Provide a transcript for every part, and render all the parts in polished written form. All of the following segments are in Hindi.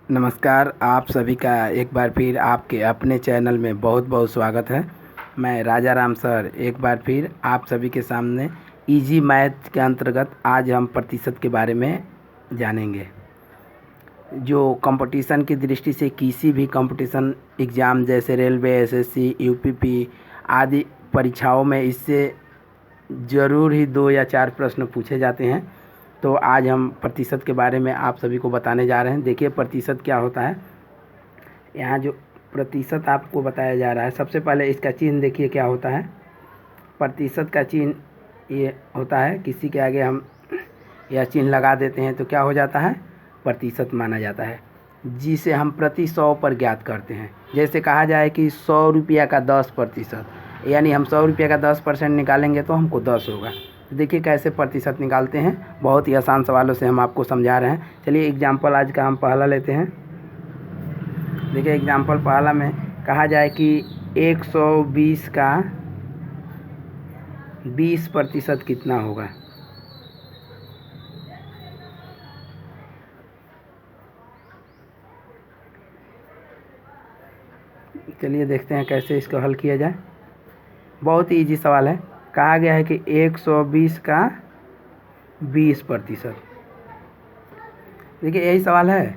नमस्कार। आप सभी का एक बार फिर आपके अपने चैनल में बहुत बहुत स्वागत है। मैं राजा राम सर एक बार फिर आप सभी के सामने इजी मैथ के अंतर्गत आज हम प्रतिशत के बारे में जानेंगे। जो कंपटीशन की दृष्टि से किसी भी कंपटीशन एग्ज़ाम जैसे रेलवे, एसएससी, यूपीपी आदि परीक्षाओं में इससे ज़रूर ही 2 या 4 प्रश्न पूछे जाते हैं। तो आज हम प्रतिशत के बारे में आप सभी को बताने जा रहे हैं। देखिए प्रतिशत क्या होता है। यहाँ जो प्रतिशत आपको बताया जा रहा है, सबसे पहले इसका चिन्ह देखिए क्या होता है। प्रतिशत का चिन्ह ये होता है, किसी के आगे हम यह चिन्ह लगा देते हैं तो क्या हो जाता है, प्रतिशत माना जाता है, जिसे हम प्रति 100 पर ज्ञात करते हैं। जैसे कहा जाए कि 100 रुपया का 10%, यानी हम 100 रुपये का 10% निकालेंगे तो हमको 10 होगा। तो देखिए कैसे प्रतिशत निकालते हैं, बहुत ही आसान सवालों से हम आपको समझा रहे हैं। चलिए एग्जाम्पल आज का हम पहला लेते हैं। देखिए एग्जाम्पल पहला में कहा जाए कि 120 का 20% कितना होगा। चलिए देखते हैं कैसे इसको हल किया जाए। बहुत ही ईजी सवाल है। कहा गया है कि 120 का 20%। देखिए यही सवाल है।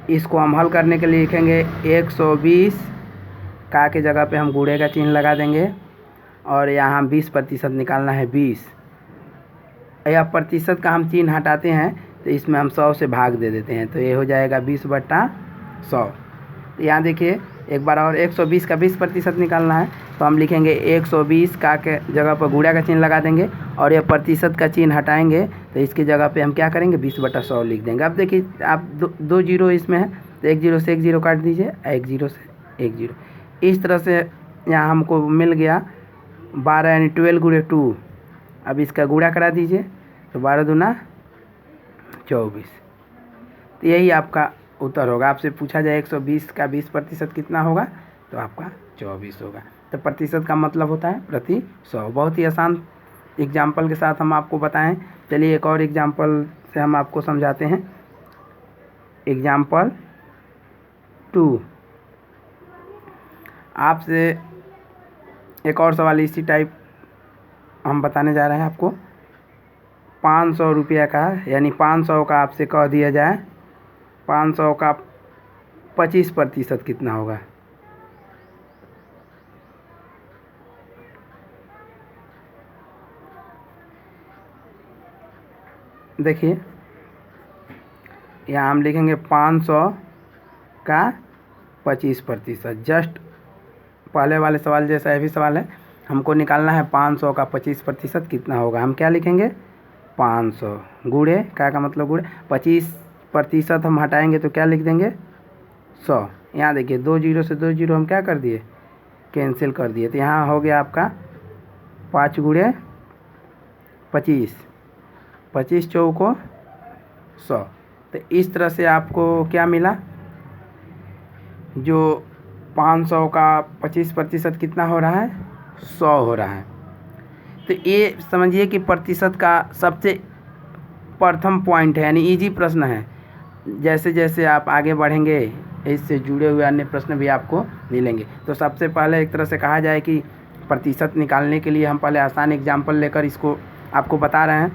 इसको हम हल करने के लिए लिखेंगे 120 का के जगह पे हम गुणे का चिन्ह लगा देंगे और यहाँ 20% निकालना है 20। या प्रतिशत का हम चिन्ह हटाते हैं तो इसमें हम 100 से भाग दे देते हैं, तो ये हो जाएगा 20/100। तो यहाँ देखिए एक बार और 120 का 20% निकालना है तो हम लिखेंगे 120 का के जगह पर गुणा का चिन्ह लगा देंगे और यह प्रतिशत का चिन्ह हटाएंगे तो इसकी जगह पे हम क्या करेंगे 20/100 लिख देंगे। अब देखिए आप दो जीरो इसमें है तो एक जीरो से एक जीरो काट दीजिए, एक जीरो से एक जीरो। इस तरह से यहाँ हमको मिल गया 12 यानी 12 × 2। अब इसका गुणा करा दीजिए तो 12 दूना 24। तो यही आपका उत्तर होगा। आपसे पूछा जाए 120 का 20% कितना होगा तो आपका 24 होगा। तो प्रतिशत का मतलब होता है प्रति 100। बहुत ही आसान एग्जाम्पल के साथ हम आपको बताएं। चलिए एक और एग्जाम्पल से हम आपको समझाते हैं। एग्जाम्पल 2 आपसे एक और सवाल इसी टाइप हम बताने जा रहे हैं आपको। 500 रुपया का यानी 500 का आपसे कह दिया जाए 500 का 25% कितना होगा। देखिए यहाँ हम लिखेंगे 500 का 25%। जस्ट पहले वाले सवाल जैसा ये भी सवाल है। हमको निकालना है 500 का 25% कितना होगा। हम क्या लिखेंगे 500 गुणे का मतलब गुणे 25% हम हटाएंगे तो क्या लिख देंगे 100। यहाँ देखिए 2 जीरो से 2 जीरो हम क्या कर दिए कैंसिल कर दिए, तो यहाँ हो गया आपका 5 × 25, 25 चौको 100। तो इस तरह से आपको क्या मिला, जो 500 का 25% कितना हो रहा है 100 हो रहा है। तो ये समझिए कि प्रतिशत का सबसे प्रथम पॉइंट है, यानी इजी प्रश्न है। जैसे जैसे आप आगे बढ़ेंगे इससे जुड़े हुए अन्य प्रश्न भी आपको मिलेंगे। तो सबसे पहले एक तरह से कहा जाए कि प्रतिशत निकालने के लिए हम पहले आसान एग्जाम्पल लेकर इसको आपको बता रहे हैं।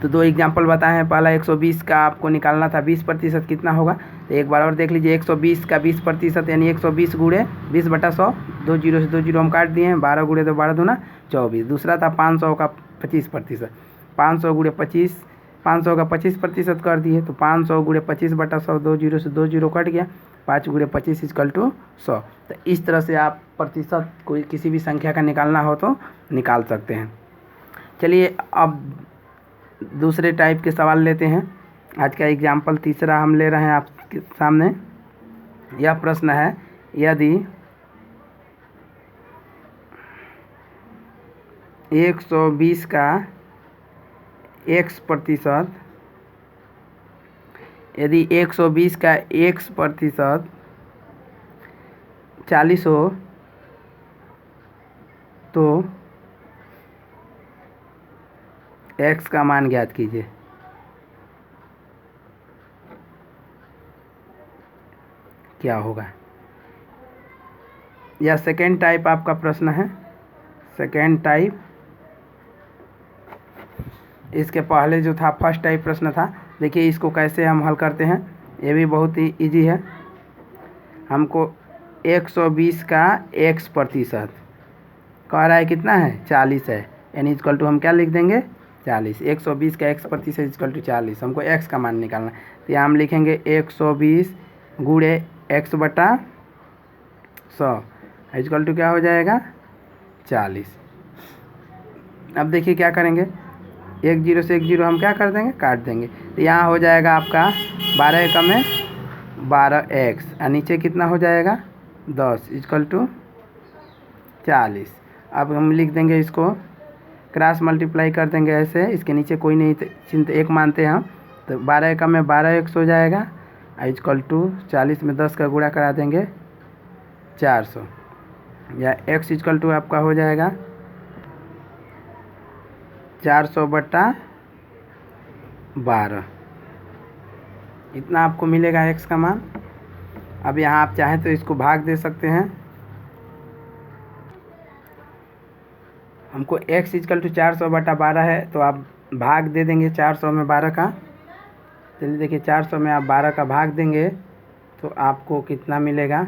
तो 2 एग्जाम्पल बताए हैं। पहला 120 का आपको निकालना था 20% कितना होगा। तो एक बार और देख लीजिए 120 का 20% यानी 120 गुणे 20/100। 2 जीरो से 2 जीरो हम काट दिए हैं, 12 गुणे 2 12 दूना 24। दूसरा था 500 का 25%, 500 गुणे 25, 500 का 25% कर दिए तो 500 गुणे 25/100। 2 जीरो से 2 जीरो कट गया, 5 गुणे 25 = 100। तो इस तरह से आप प्रतिशत कोई किसी भी संख्या का निकालना हो तो निकाल सकते हैं। चलिए अब दूसरे टाइप के सवाल लेते हैं। आज का एग्जाम्पल तीसरा हम ले रहे हैं आपके सामने। यह प्रश्न है, यदि 120 का x%, यदि 120 का x% 40 हो तो x का मान ज्ञात कीजिए। क्या होगा। या सेकेंड टाइप आपका प्रश्न है, सेकेंड टाइप, इसके पहले जो था फर्स्ट टाइप प्रश्न था। देखिए इसको कैसे हम हल करते हैं, ये भी बहुत ही इजी है। हमको 120 का x प्रतिशत कह रहा है कितना है, 40 है, यानी इक्वल टू हम क्या लिख देंगे 40। 120 का x प्रतिशत इक्वल टू 40, हमको x का मान निकालना है। तो यहाँ हम लिखेंगे 120 गुणे x बटा 100 इक्वल टू क्या हो जाएगा 40। अब देखिए क्या करेंगे, 1 0 से 1 0 हम क्या कर देंगे, काट देंगे। तो यहाँ हो जाएगा आपका 12 एकम में 12x और नीचे कितना हो जाएगा 10 इक्वल टू 40। अब हम लिख देंगे इसको, क्रॉस मल्टीप्लाई कर देंगे ऐसे, इसके नीचे कोई नहीं चिन्ह एक मानते हैं हम, तो 12 एकम में 12x हो जाएगा इक्वल टू 40 में 10 का गुणा करा देंगे 400, या x इक्वल टू आपका हो जाएगा 400 बटा 12, इतना आपको मिलेगा x का मान। अब यहाँ आप चाहें तो इसको भाग दे सकते हैं। हमको x इक्वल टू 400 बटा 12 है, तो आप भाग दे देंगे 400 में 12 का। चलिए देखिए 400 में आप 12 का भाग देंगे तो आपको कितना मिलेगा,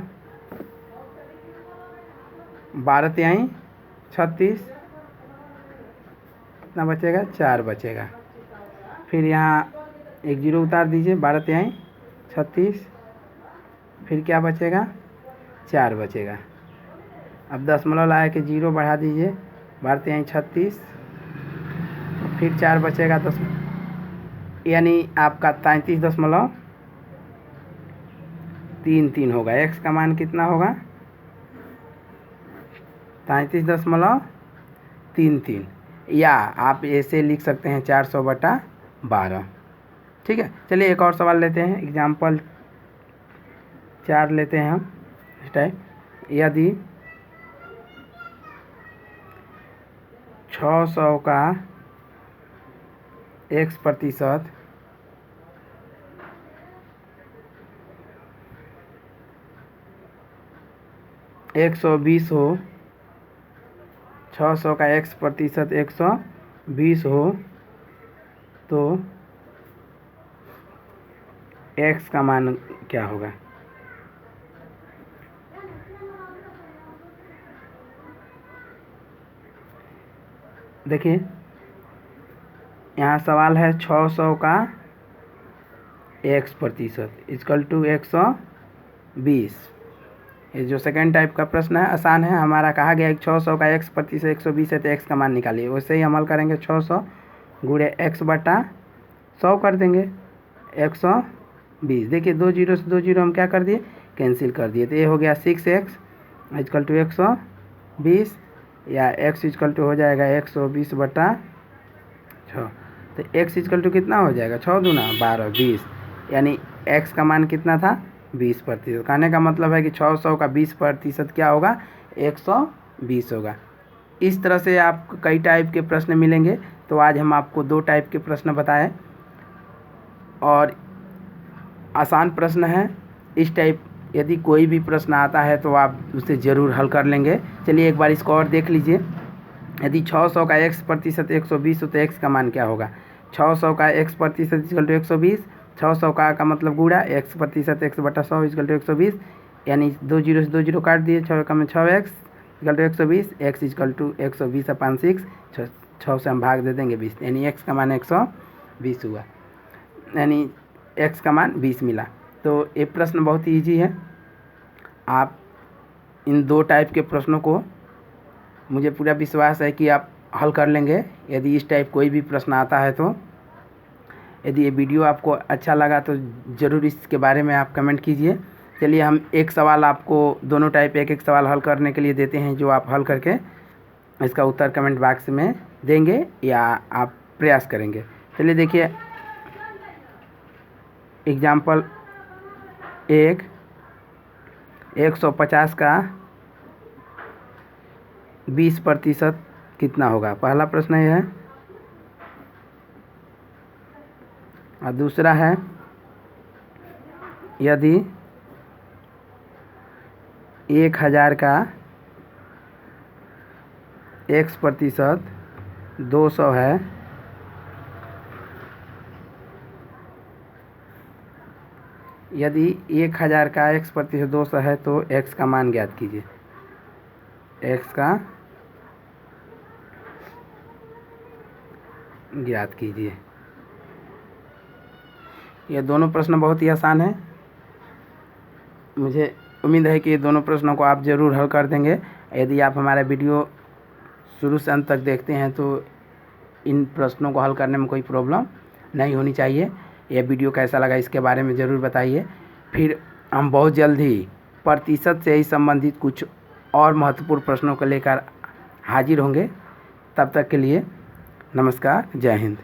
12 तिहाई 36, कितना बचेगा 4 बचेगा। फिर यहाँ एक जीरो उतार दीजिए, 12 तिहाई 36, फिर क्या बचेगा 4 बचेगा। अब दशमलव लगा के जीरो बढ़ा दीजिए, 12 तिहाई 36, फिर 4 बचेगा 10, यानी आपका 33.33 होगा। x का मान कितना होगा 33.33, या आप ऐसे लिख सकते हैं 400 बटा 12। ठीक है, चलिए एक और सवाल लेते हैं, एग्जाम्पल 4 लेते हैं हम इस टाइप। यदि 600 का x प्रतिशत 120 हो, 600 का x प्रतिशत 120 हो, तो x का मान क्या होगा। देखिए यहाँ सवाल है 600 का x प्रतिशत इक्वल टू 120। ये जो सेकेंड टाइप का प्रश्न है आसान है, हमारा कहा गया है 600 का x प्रतिशत 120 है तो x का मान निकालिए। वैसे ही अमल करेंगे, 600 गुणे x बटा 100 कर देंगे 120। देखिए 2 जीरो से 2 जीरो हम क्या कर दिए, कैंसिल कर दिए, तो ये हो गया 6x इक्वल टू 120, या x इक्वल टू हो जाएगा 120 बटा 6। तो x इक्वल टू कितना हो जाएगा, 6 दूना 12 20, यानी x का मान कितना था 20%। कहने का मतलब है कि 600 का 20% क्या होगा 120 होगा। इस तरह से आपको कई टाइप के प्रश्न मिलेंगे। तो आज हम आपको 2 टाइप के प्रश्न बताए और आसान प्रश्न है। इस टाइप यदि कोई भी प्रश्न आता है तो आप उसे ज़रूर हल कर लेंगे। चलिए एक बार इसको और देख लीजिए। यदि 600 का x प्रतिशत 120 हो तो x का मान क्या होगा। 600 का x प्रतिशत इक्वल टू 120, 600 का मतलब गुणा x प्रतिशत x बटा 100 इक्वल टू 120, यानी 2 जीरो से 2 जीरो काट दिए, 6 का में 6x equal to 120, x equal to 120 upon 6, 6 से हम भाग दे देंगे 20, यानी x का मान 120 हुआ, यानी x का मान 20 मिला। तो ये प्रश्न बहुत ही ईजी है। आप इन 2 टाइप के प्रश्नों को मुझे पूरा विश्वास है कि आप हल कर लेंगे। यदि इस टाइप कोई भी प्रश्न आता है तो यदि ये वीडियो आपको अच्छा लगा तो ज़रूर इसके बारे में आप कमेंट कीजिए। चलिए हम एक सवाल आपको दोनों टाइप एक सवाल हल करने के लिए देते हैं, जो आप हल करके इसका उत्तर कमेंट बॉक्स में देंगे या आप प्रयास करेंगे। चलिए देखिए एग्जाम्पल 150 का 20% कितना होगा। पहला प्रश्न यह है और दूसरा है यदि 1000 का x% 200 है, यदि 1000 का x% 200 है तो x का मान ज्ञात कीजिए। x का ज्ञात कीजिए। ये दोनों प्रश्न बहुत ही आसान है। मुझे उम्मीद है कि ये दोनों प्रश्नों को आप ज़रूर हल कर देंगे। यदि आप हमारा वीडियो शुरू से अंत तक देखते हैं तो इन प्रश्नों को हल करने में कोई प्रॉब्लम नहीं होनी चाहिए। यह वीडियो कैसा लगा इसके बारे में ज़रूर बताइए। फिर हम बहुत जल्द ही प्रतिशत से ही संबंधित कुछ और महत्वपूर्ण प्रश्नों को लेकर हाजिर होंगे। तब तक के लिए नमस्कार, जय हिंद।